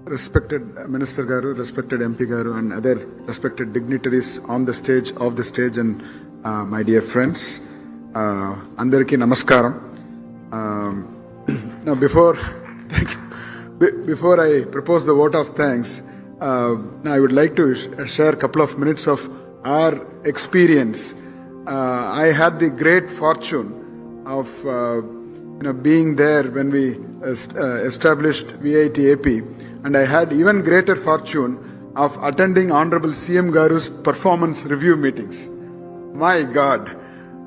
respected Minister Garu, respected MP Garu, and other respected dignitaries on the stage, off the stage, and my dear friends, Andariki Namaskaram. Now, before I propose the vote of thanks, I would like to share a couple of minutes of our experience. I had the great fortune of being there when we established VIT AP, and I had even greater fortune of attending Honorable CM Garu's performance review meetings. My God,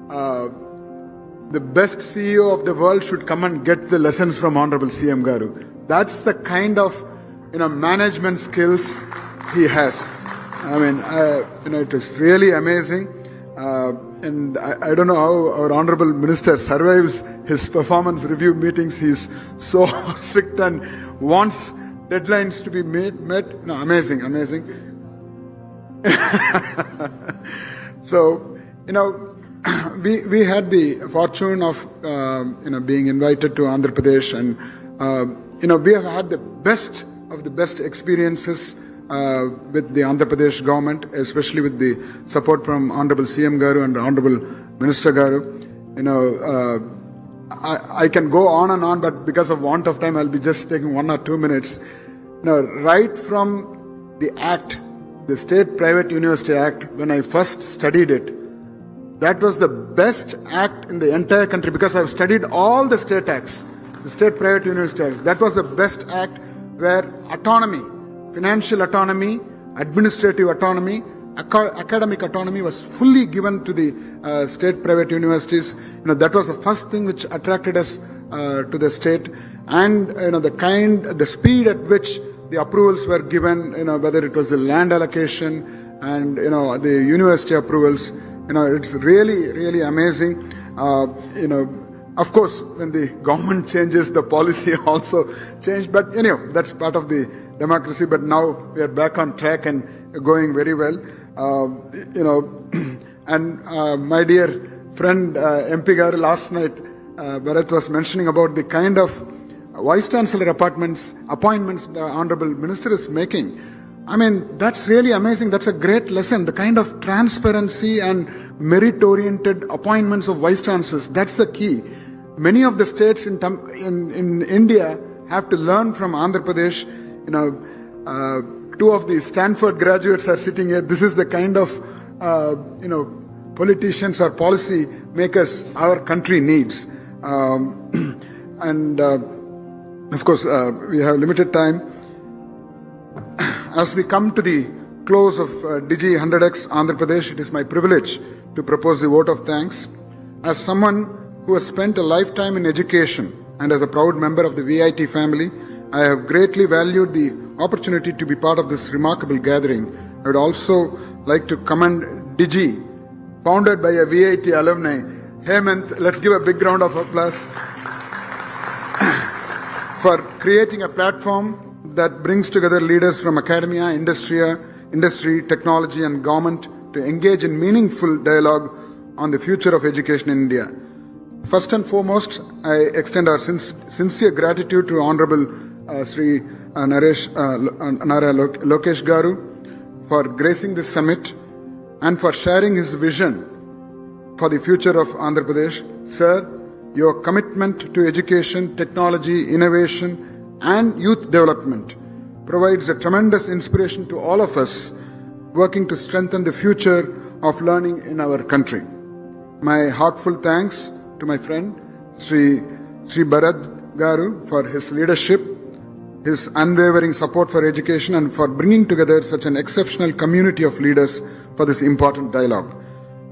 the best CEO of the world should come and get the lessons from Honorable CM Garu. That's the kind of management skills he has. I mean, it is really amazing. And I don't know how our Honorable Minister survives his performance review meetings. He's so strict and wants deadlines to be met. Amazing. So, we had the fortune of, being invited to Andhra Pradesh, and, we have had the best of the best experiences with the Andhra Pradesh government, especially with the support from Honorable CM Garu and Honorable Minister Garu. I can go on and on, but because of want of time, I'll be just taking 1 or 2 minutes. Right from the Act, the State Private University Act, when I first studied it, that was the best act in the entire country, because I've studied all the state acts, the State Private University Acts. That was the best act where autonomy, financial autonomy, administrative autonomy, academic autonomy was fully given to the state private universities. That was the first thing which attracted us to the state, and the speed at which the approvals were given, whether it was the land allocation and the university approvals, it's really amazing. Of course, when the government changes, the policy also changed, but that's part of the democracy. But now we are back on track and going very well. And my dear friend MP Garu, last night Bharat was mentioning about the kind of Vice Chancellor appointments the Honorable Minister is making. I mean, that's really amazing. That's a great lesson. The kind of transparency and merit-oriented appointments of Vice Chancellors, that's the key. Many of the states in India have to learn from Andhra Pradesh. 2 of the Stanford graduates are sitting here. This is the kind of, politicians or policy makers our country needs. And of course, we have limited time. As we come to the close of Digii100x Andhra Pradesh, it is my privilege to propose the vote of thanks. As someone who has spent a lifetime in education and as a proud member of the VIT family, I have greatly valued the opportunity to be part of this remarkable gathering. I would also like to commend Digi, founded by a VIT alumni. Hemant, let's give a big round of applause for creating a platform that brings together leaders from academia, industry, technology, and government to engage in meaningful dialogue on the future of education in India. First and foremost, I extend our sincere gratitude to Honorable Sri Lokesh Garu for gracing this summit and for sharing his vision for the future of Andhra Pradesh. Sir, your commitment to education, technology, innovation, and youth development provides a tremendous inspiration to all of us working to strengthen the future of learning in our country. My heartfelt thanks to my friend Sri Bharat Garu for his leadership, his unwavering support for education, and for bringing together such an exceptional community of leaders for this important dialogue.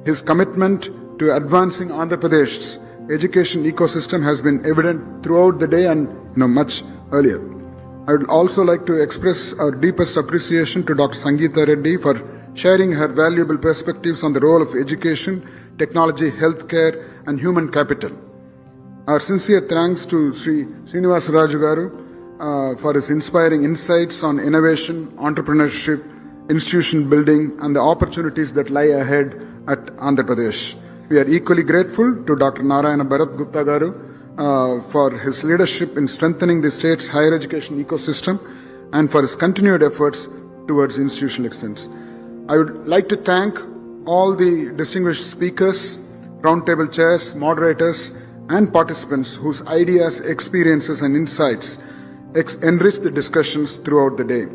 His commitment to advancing Andhra Pradesh's education ecosystem has been evident throughout the day and much earlier. I would also like to express our deepest appreciation to Dr. Sangeeta Reddy for sharing her valuable perspectives on the role of education, technology, healthcare, and human capital. Our sincere thanks to Sri Srinivas Raju Garu for his inspiring insights on innovation, entrepreneurship, institution building, and the opportunities that lie ahead at Andhra Pradesh. We are equally grateful to Dr. Narayana Bharat Gupta Garu for his leadership in strengthening the state's higher education ecosystem and for his continued efforts towards institutional excellence. I would like to thank all the distinguished speakers, roundtable chairs, moderators, and participants whose ideas, experiences, and insights enriched the discussions throughout the day.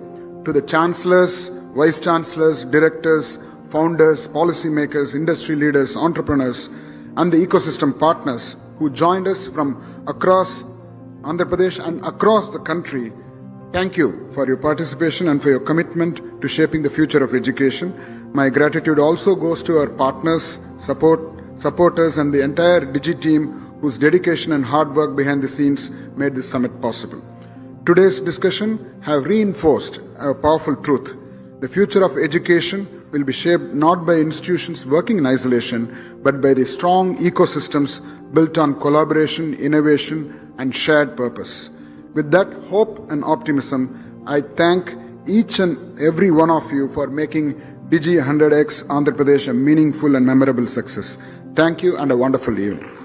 To the chancellors, vice chancellors, directors, founders, policymakers, industry leaders, entrepreneurs, and the ecosystem partners who joined us from across Andhra Pradesh and across the country, thank you for your participation and for your commitment to shaping the future of education. My gratitude also goes to our partners, supporters, and the entire Digi team whose dedication and hard work behind the scenes made this summit possible. Today's discussion have reinforced a powerful truth. The future of education will be shaped not by institutions working in isolation, but by the strong ecosystems built on collaboration, innovation, and shared purpose. With that hope and optimism, I thank each and every one of you for making Digii100x Andhra Pradesh a meaningful and memorable success. Thank you and a wonderful evening.